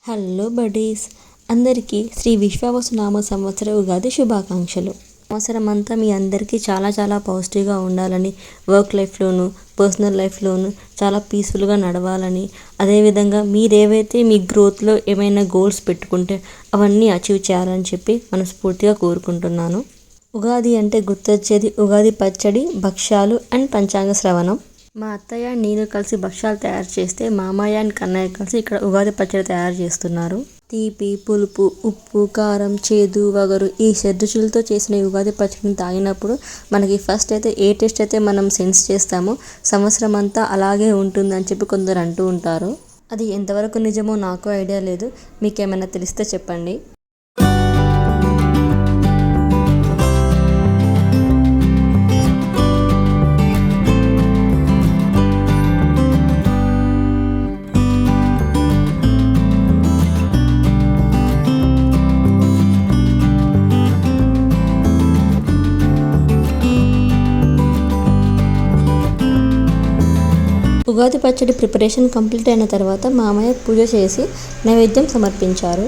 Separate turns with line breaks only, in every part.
Hello buddies, అందరికీ శ్రీ విశ్వావసునామ సంవత్సర ఉగాది శుభాకాంక్షలు. సంవత్సరం అంతా మీ అందరికీ చాలా పాజిటివ్గా ఉండాలని, వర్క్ లైఫ్లోను పర్సనల్ లైఫ్లోను చాలా పీస్ఫుల్గా నడవాలని, అదేవిధంగా మీరేవైతే మీ గ్రోత్లో ఏమైనా గోల్స్ పెట్టుకుంటే అవన్నీ అచీవ్ చేయాలని చెప్పి మనస్ఫూర్తిగా కోరుకుంటున్నాను. ఉగాది అంటే గుర్తొచ్చేది ఉగాది పచ్చడి, భక్ష్యాలు అండ్ పంచాంగ శ్రవణం. మా అత్తయ్య నేను కలిసి భక్ష్యాలు తయారు చేస్తే మామయ్య అండ్ కన్నయ్య కలిసి ఇక్కడ ఉగాది పచ్చడి తయారు చేస్తున్నారు. తీపి, పులుపు, ఉప్పు, కారం, చేదు, వగరు ఈ షడ్రుచులతో చేసిన ఉగాది పచ్చడిని తాగినప్పుడు మనకి ఫస్ట్ అయితే ఏ టేస్ట్ అయితే మనం సెన్స్ చేస్తామో సంవత్సరం అంతా అలాగే ఉంటుందని చెప్పి కొందరు అంటూ ఉంటారు. అది ఎంతవరకు నిజమో నాకు ఐడియా లేదు, మీకేమైనా తెలిస్తే చెప్పండి. ఉగాది పచ్చడి ప్రిపరేషన్ కంప్లీట్ అయిన తర్వాత మామయ్య పూజ చేసి నైవేద్యం సమర్పించారు.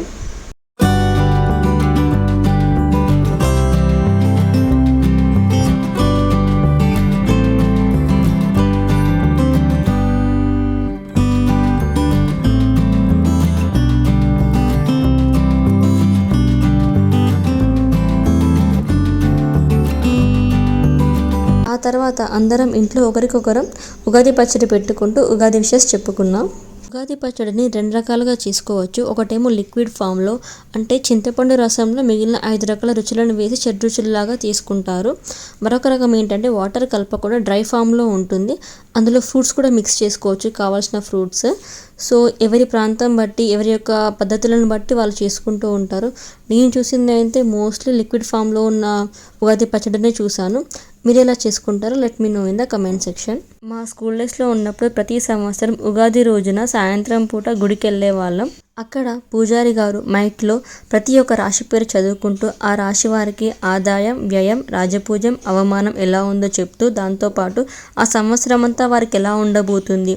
ఆ తర్వాత అందరం ఇంట్లో ఒకరికొకరం ఉగాది పచ్చడి పెట్టుకుంటూ ఉగాది విషెస్ చెప్పుకున్నాం. ఉగాది పచ్చడిని 2 రకాలుగా చేసుకోవచ్చు. ఒకటేమో లిక్విడ్ ఫామ్లో, అంటే చింతపండు రసంలో మిగిలిన 5 రకాల రుచులను వేసి షడ్రుచుల్లాగా తీసుకుంటారు. మరొక రకం ఏంటంటే వాటర్ కలపకుండా డ్రై ఫామ్లో ఉంటుంది. అందులో ఫ్రూట్స్ కూడా మిక్స్ చేసుకోవచ్చు, కావాల్సిన ఫ్రూట్స్. సో ఎవరి ప్రాంతం బట్టి, ఎవరి యొక్క పద్ధతులను బట్టి వాళ్ళు చేసుకుంటూ ఉంటారు. నేను చూసింది అయితే మోస్ట్లీ లిక్విడ్ ఫామ్లో ఉన్న ఉగాది పచ్చడినే చూశాను. మీరు ఎలా చేసుకుంటారో let me know in the comment section. మా స్కూల్ డేస్లో ఉన్నప్పుడు ప్రతి సంవత్సరం ఉగాది రోజున సాయంత్రం పూట గుడికి వెళ్ళే వాళ్ళం. అక్కడ పూజారి గారు మైక్లో ప్రతి ఒక్క రాశి పేరు చదువుకుంటూ ఆ రాశి వారికి ఆదాయం, వ్యయం, రాజపూజ్యం, అవమానం ఎలా ఉందో చెప్తూ, దాంతోపాటు ఆ సంవత్సరం అంతా వారికి ఎలా ఉండబోతుంది,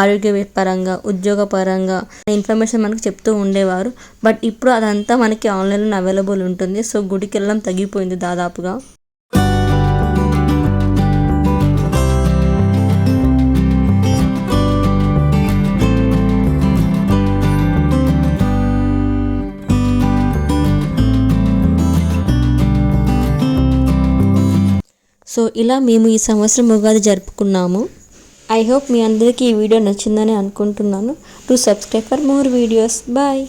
ఆరోగ్య పరంగా, ఉద్యోగ పరంగా ఇన్ఫర్మేషన్ మనకు చెప్తూ ఉండేవారు. బట్ ఇప్పుడు అదంతా మనకి ఆన్లైన్లో అవైలబుల్ ఉంటుంది. సో గుడికి వెళ్ళడం తగ్గిపోయింది దాదాపుగా. సో ఇలా మేము ఈ సంవత్సరం ఉగాది జరుపుకున్నాము. ఐ హోప్ మీ అందరికీ ఈ వీడియో నచ్చిందని అనుకుంటున్నాను. To subscribe for more videos. Bye.